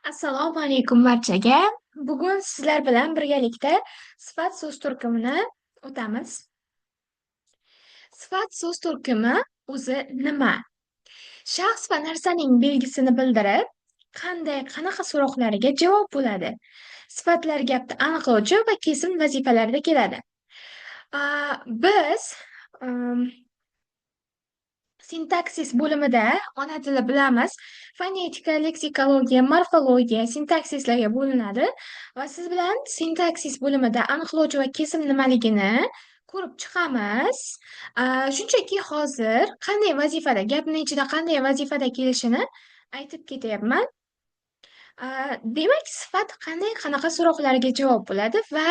Assalomu alaykum barchaga. Bugun sizlar bilan birgalikda sifat so'z turkumini o'tamiz. Sifat so'z turkumi o'zi nima? Shaxs va narsaning belgisini bildirib, qanaqa so'roqlarga javob bo'ladi. Sifatlar gapni aniqlovchi va kesim vazifalarda keladi. Biz am, sintaksis bo'limida ona tili bilamiz. Fonetika, leksikologiya, morfologiya, sintaksislarga bo'linadi va siz bilan sintaksis bo'limida aniqlovchi va kesim nimaligini ko'rib chiqamiz. Shunchaki hozir qanday vazifada, gapning ichida qanday vazifada kelishini aytib ketyapman. Demak, sifat qanaqa so'roqlarga javob bo'ladi va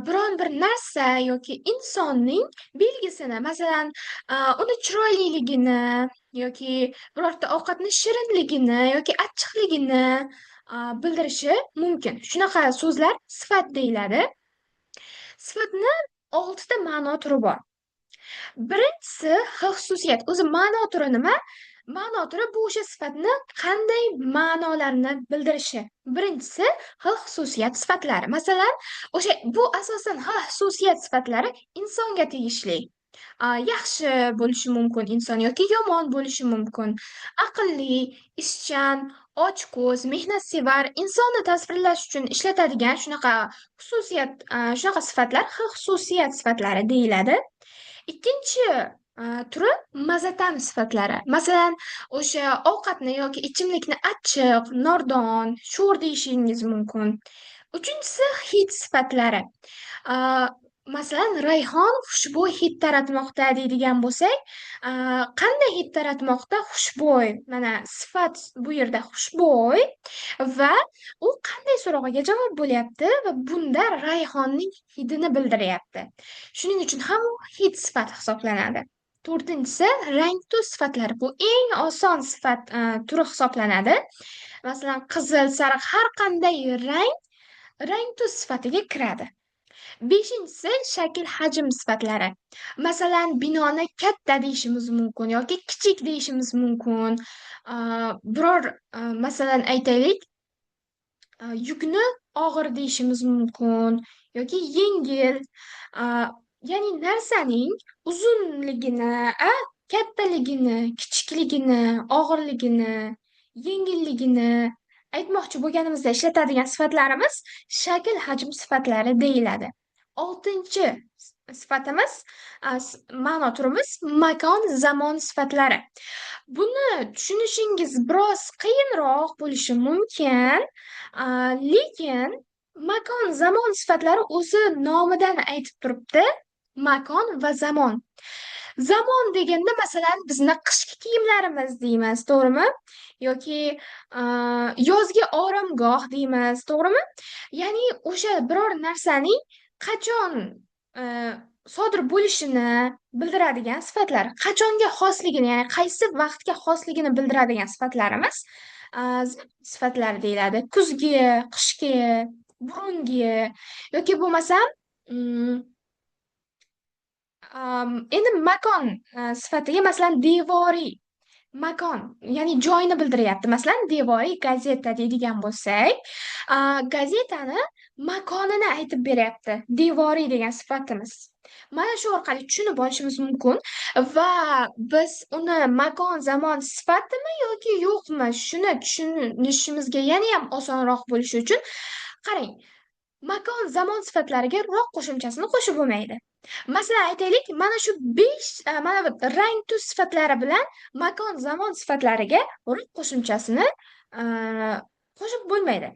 biron bir narsa yoki insonning belgisini, masalan, uni chiroyliligini yoki birorta ovqatni shirinligini yoki achchiqligini bildirishi mumkin. Shunaqa so'zlar sifat deyiladi. Sifatni 6 ta ma'no turi bor. Birinchisi xususiyat. O'zi ma'no turi nima? Ma'no turi bu o'sha sifatni qanday ma'nolarni bildirishi. Birinchisi xususiyat sifatlari. Masalan, bu asosan xususiyat sifatlari insonga tegishli. Yaxshi bo'lishi mumkin inson yoki yomon bo'lishi mumkin. Aqlli, ishchan, ochko'z, mehnatsevar insonni tasvirlash uchun ishlatadigan shunaqa sifatlar xususiyat sifatlari deyiladi. Ikkinchi turi mazatan sifatlari. Masalan, o'sha ovqatni yoki ichimlikni achchiq, nordon, sho'r deyishingiz mumkin. Uchinchisi hid sifatlari. A, Masalan, rayhon xushbo'y hid taratmoqda deydigan bo'lsak, qanday hid taratmoqda? Xushbo'y. Mana sifat bu yerda xushbo'y va u qanday so'rog'iga javob bo'lyapti va bunda rayhonning hidini bildiryapti. Shuning uchun ham u hid sifat hisoblanadi. To'rtinchisi rang tuz sifatlari. Bu eng oson sifat turi hisoblanadi. Masalan, qizil, sariq har qanday rang tuz sifatiga kiradi. Beshinchisi shakl hajm sifatlari. Masalan, binoni katta deyishimiz mumkin yoki kichik deyishimiz mumkin. Masalan aytaylik, yukni og'ir deyishimiz mumkin yoki yengil. Ya'ni narsaning uzunligini, kattaligini, kichikligini, og'irligini, yengilligini aytmoqchi bo'lganimizda ishlatadigan sifatlarimiz shakl hajm sifatlari deyiladi. 6-chi sifatimiz, ma'no turimiz makon zamon sifatlari. Buni tushunishingiz biroz qiyinroq bo'lishi mumkin, lekin makon zamon sifatlari o'zi nomidan aytib turibdi. Makon va zamon. Zamon deganda masalan bizni qishki kiyimlarimiz deymiz, to'g'rimi? Yoki yozgi oromgoh deymiz, to'g'rimi? Ya'ni o'sha biror narsaning qachon sodir bo'lishini bildiradigan sifatlar, qachonga xosligini, ya'ni qaysi vaqtga xosligini bildiradigan sifatlarimiz sifatlar deyiladi. Kuzgi, qishki, burungi yoki bo'lmasam endi makon sifatiga masalan devoriy makon, ya'ni joyni bildiryapti. Masalan, devoriy gazeta deydigan bo'lsak, gazetani makonini aytib beryapti. Devoriy degan sifatimiz. Mana shu orqali tushunib olishimiz mumkin va biz uni makon zamon sifatimi yoki yo'qmi, shuni tushunishimizga yana ham osonroq bo'lishi uchun qarang, makon zamon sifatlariga roq qo'shimchasini qo'shib bo'lmaydi. Masalan, aytaylik, mana shu 5 mana bu rang tuz sifatlari bilan makon zamon sifatlariga roq qo'shimchasini qo'shib bo'lmaydi.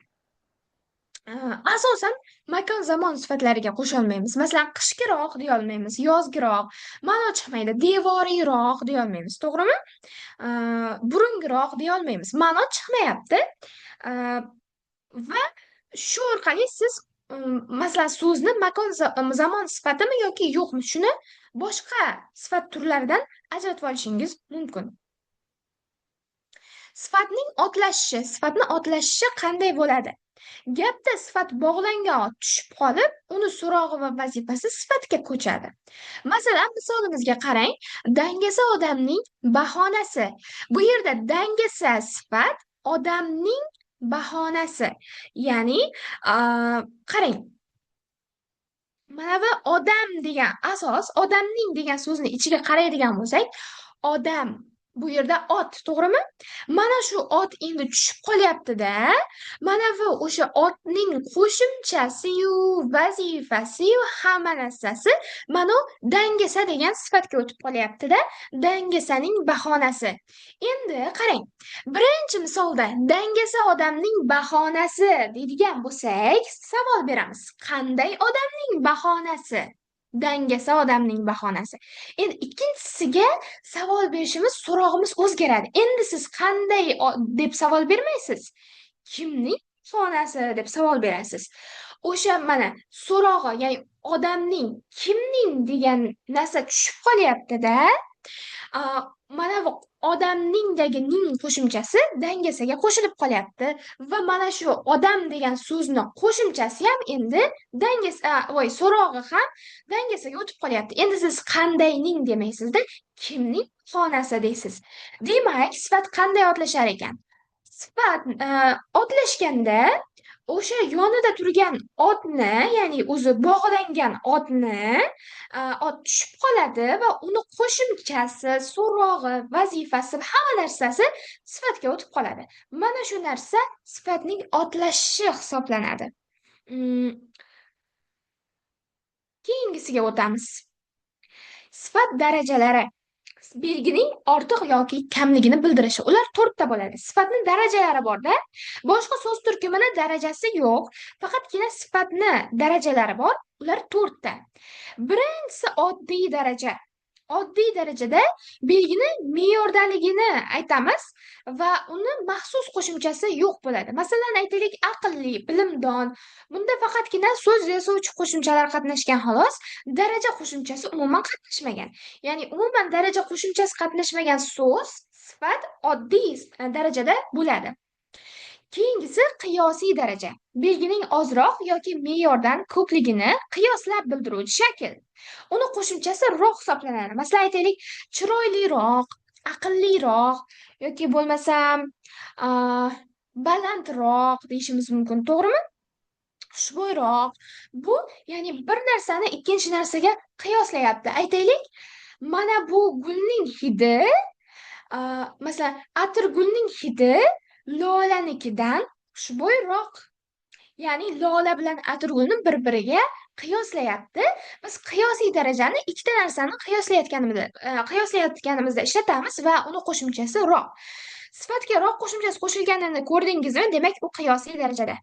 Asosan makon zamon sifatlariga qo'sha olmaymiz. Masalan, qishkiroq deya olmaymiz, yozgiroq, ma'no chiqmaydi. Devoriyroq deya olmaymiz, to'g'rimi? Burungiroq deya olmaymiz. Ma'no chiqmayapti. Va shu orqali siz masalan so'zni makon zamon sifatimi yoki yo'qmi, shuni boshqa sifat turlaridan ajratib olishingiz mumkin. Sifatni otlashishi qanday bo'ladi? Gapda sifat bog'langan ot tushib qolib, uni so'rog'i va vazifasi sifatga ko'chadi. Masalan, misolimizga qarang, dangasa odamning bahonasi. Bu yerda dangasa sifat, odamning bahonasi. Ya'ni, qarang, mana bu odam degan asos, odamning degan so'zni ichiga qaraydigan bo'lsak, odam bu yerda ot, to'g'rimi? Mana shu ot endi tushib qolyapti-da. Mana bu o'sha otning qo'shimchasi-yu, vazifasi-yu, hamma narsasi mana dangasa degan sifatga o'tib qolyapti-da. Dangasaning bahonasi. Endi qarang, birinchi misolda dangasa odamning bahonasi deydigan bo'lsak, savol beramiz. Qanday odamning bahonasi? Dangasa odamning bahonasi. Endi ikkinchisiga savol berishimiz, so'rog'imiz o'zgaradi. Endi siz qanday deb savol bermaysiz. Kimning bahonasi deb savol berasiz. O'sha mana so'rog'i, ya'ni odamning, kimning degan narsa tushib qolyapti-da. Mana bu odamningdagi ning qo'shimchasi dangasaga qo'shilib qolyapti va mana shu odam degan so'zni qo'shimchasi ham endi so'rog'i ham dangasaga o'tib qolyapti. Endi siz qandayning demaysizda, kimning xonasi deysiz. Demak, sifat qanday otlashar ekan? Sifat otlashganda o'sha yonida turgan otni, ya'ni o'zi bog'langan otni, ot tushib qoladi va uni qo'shimchasi, so'rog'i, vazifasi, hamma narsasi sifatga o'tib qoladi. Mana shu narsa sifatning otlashishi hisoblanadi. Keyingisiga o'tamiz. Sifat darajalari. Belgining ortiq yoki kamligini bildirishi. Ular 4 ta bo'ladi. Sifatning darajalari bor-da. Boshqa so'z turkumini darajasi yo'q. Faqatgina sifatni darajalari bor. Ular 4 ta. Birinchisi oddiy daraja. Oddiy darajada belgini me'yordaligini aytamiz va uni maxsus qo'shimchasi yo'q bo'ladi. Masalan, aytaylik, aqlli, bilimdon. Bunda faqatgina so'z yasovchi qo'shimchalar qatnashgan xolos. Daraja qo'shimchasi umuman qatnashmagan. Ya'ni umuman daraja qo'shimchasi qatnashmagan so'z sifat oddiy darajada bo'ladi. Keyingisi qiyosiy daraja. Belgining ozroq yoki me'yordan ko'pligini qiyoslab bildiruvchi shakl. Uni qo'shimchasi roq hisoblanadi. Masalan, aytaylik, chiroyliroq, aqlliroq yoki bo'lmasam balandroq deyishimiz mumkin, to'g'rimi? Xushbo'yroq. Bu ya'ni bir narsani ikkinchi narsaga qiyoslayapti. Aytaylik, mana bu gulning hidi, masalan, atirgulning hidi lolanikidan xushbo'yroq. Ya'ni lola bilan atirgulni bir-biriga qiyoslayapti. Biz qiyosiy darajani ikkita narsani qiyoslayotganimizda ishlatamiz va uni qo'shimchasi roq. Sifatga roq qo'shimchasi qo'shilganini ko'rdingizmi? Demak, u qiyosiy darajada.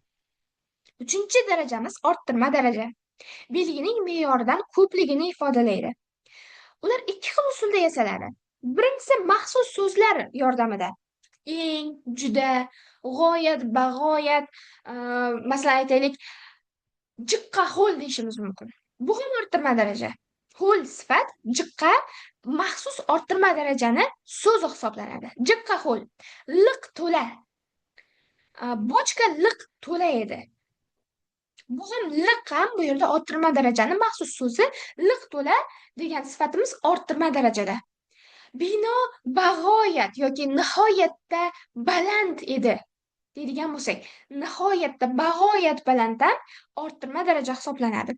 3-darajamiz orttirma daraja. Belgining me'yoridan ko'pligini ifodalaydi. Ular 2 xil usulda yasaladi. Birinchisi maxsus so'zlar yordamida. Eng, juda, g'oyat, bag'oyat, masalan aytaylik, jiqqa ho'l deyishimiz mumkin. Bu ham orttirma daraja. Ho'l sifat, jiqqa maxsus orttirma darajani so'zi hisoblanadi. Jiqqa ho'l, liq to'la. Bochka liq to'la edi. Bu ham liq ham bu yerda orttirma darajani maxsus so'zi, liq to'la degan sifatimiz orttirma darajada. Bino bag'oyat yoki nihoyatda baland edi deydigan bo'lsak, nihoyatda bag'oyat balanddan orttirma daraja hisoblanadi.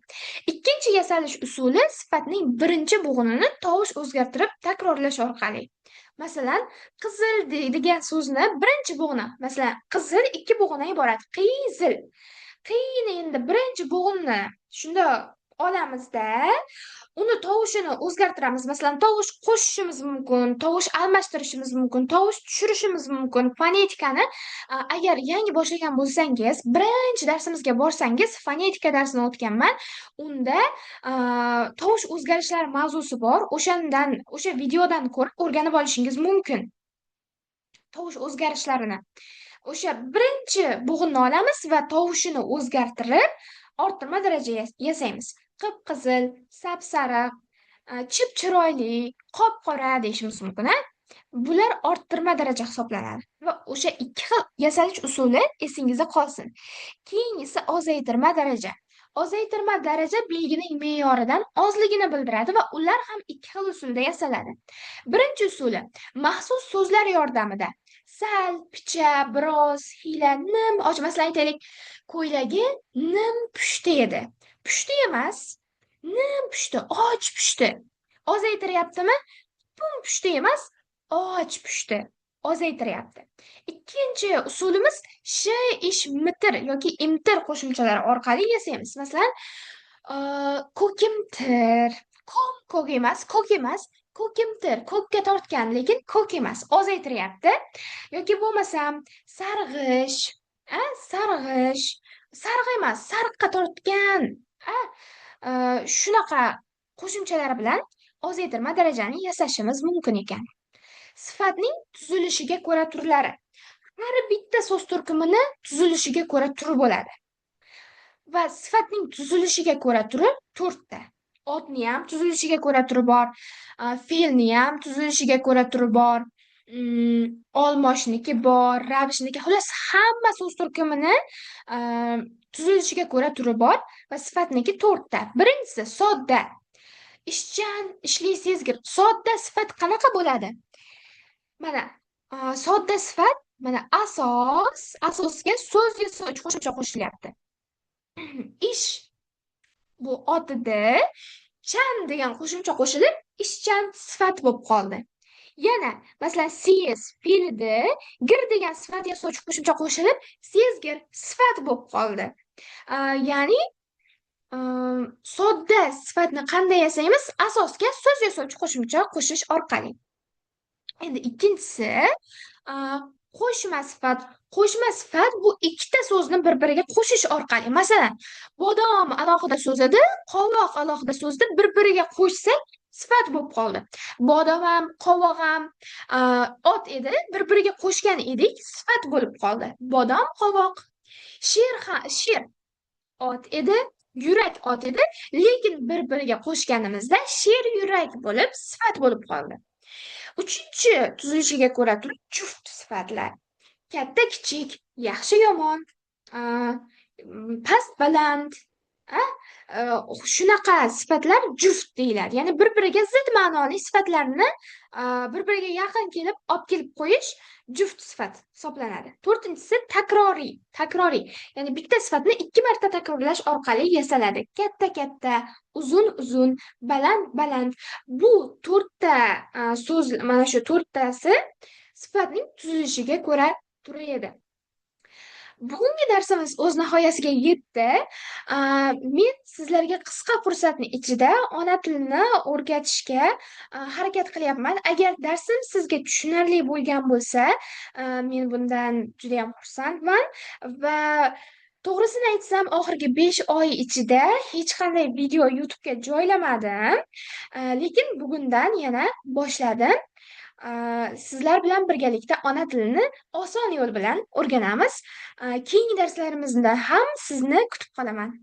Ikkinchi yasalish usuli sifatning birinchi bo'g'inini tovush o'zgartirib takrorlash orqali. Masalan, qizil deydigan so'zni birinchi bo'g'ini, masalan, qizil 2 bo'g'indan iborat. Qizil. Qiyni endi birinchi bo'g'inni shunda olamizda, uni tovushini o'zgartiramiz. Masalan, tovush qo'shishimiz mumkin, tovush almashtirishimiz mumkin, tovush tushirishimiz mumkin. Fonetikani agar yangi boshlagan bo'lsangiz, birinchi darsimizga borsangiz, fonetika darsini o'tganman. Unda tovush o'zgarishlari mavzusi bor. O'sha videodan ko'rib o'rganib olishingiz mumkin. Tovush o'zgarishlarini. O'sha birinchi bo'g'inni olamiz va tovushini o'zgartirib, orttirma daraja yasaymiz. Qip-qizil, sap-sariq, chip-chiroyli, qop-qora deyishimiz mumkin. Bular orttirma daraja hisoblanadi va o'sha 2 xil yasalish usuli esingizda qolsin. Keyingisi ozaytirma daraja. Ozaytirma daraja belgining me'yoridan ozligini bildiradi va ular ham ikki xil usulda yasaladi. Birinchi usuli maxsus so'zlar yordamida sal, picha, biroz, hiyla, nim, ochmasdan aytaylik, ko'ylagi nim pushti edi. Pushti emas, nim pushti, och pushti. Ozaytiryaptimi? Pum pushti emas, och pushti. Ozaytiryapti. Ikkinchi usulimiz sh, ish, mitir yoki imtir qo'shimchalari orqali yasaymiz. Masalan, ko'kimtir, ko'k emas, ko'k emas, ko'kimtir, ko'kka tortgan, lekin ko'k emas, ozaytiryapti. Yoki bo'lmasam, sarg'ish, sarg'ish, sarg'i emas, sariqqa tortgan, shunaqa qo'shimchalar bilan ozaytirma darajani yasashimiz mumkin ekan. Sifatning tuzilishiga ko'ra turlari. Har bitta so'z turkumini tuzilishiga ko'ra turi bo'ladi. Va sifatning tuzilishiga ko'ra turi 4 ta. Otni ham tuzilishiga ko'ra turi bor, fe'lni ham tuzilishiga ko'ra turi bor, olmoshniki bor, ravshniki, xullas hamma so'z turkumini tuzilishiga ko'ra turi bor va sifatniki 4 ta. Birinchisi sodda. Ishchan, ishli, sezgir. Sodda sifat qanaqa bo'ladi? Mana, sodda sifat, mana asosga so'z yasoch qo'shimcha qo'shilyapti. Ish bu otida, chan degan qo'shimcha qo'shilib, ishchan sifat bo'lib qoldi. Yana, masalan, sez fe'lida gir degan sifat yasovchi qo'shimcha qo'shilib, sezgir sifat bo'lib qoldi. Ya'ni sodda sifatni qanday yasaymiz? Asosga so'z yasovchi qo'shimcha qo'shish orqali. Endi ikkinchisi qo'shma sifat. Qo'shma sifat bu ikkita so'zni bir-biriga qo'shish orqali. Masalan, bodom alohida so'z edi, qovoq alohida so'z edi, bir-biriga qo'shsak sifat bo'lib qoldi. Bodom ham, qovoq ham ot edi, bir-biriga qo'shgan edik, sifat bo'lib qoldi. Bodom, qovoq. Sher ot edi, yurak ot edi, lekin bir-biriga qo'shganimizda sher yurak bo'lib, sifat bo'lib qoldi. Uchinchi tuzilishiga ko'ra turib juft sifatlar. Katta kichik, yaxshi yomon, past baland, shunaqa sifatlar juft deyiladi. Ya'ni bir-biriga zid ma'noli sifatlarni bir-biriga yaqin kelib olib kelib qo'yish juft sifat hisoblanadi. To'rtinchisi takroriy. Takroriy, ya'ni bitta sifatni 2 marta takrorlash orqali yasaladi. Katta-katta, uzun-uzun, baland-baland. Bu 4 ta so'z, mana shu 4 tasi sifatning tuzilishiga ko'ra turadi. Bugungi darsimiz o'z nihoyasiga yetdi. Men sizlarga qisqa fursatni ichida ona tilini o'rgatishga harakat qilyapman. Agar darsim sizga tushunarli bo'lgan bo'lsa, men bundan juda ham xursandman va to'g'risini aytsam, oxirgi 5 oy ichida hech qanday video YouTube'ga joylamadim. Lekin bugundan yana boshladim. Sizlar bilan birgalikda ona tilini oson yo'l bilan o'rganamiz. Keyingi darslarimizda ham sizni kutib qolaman.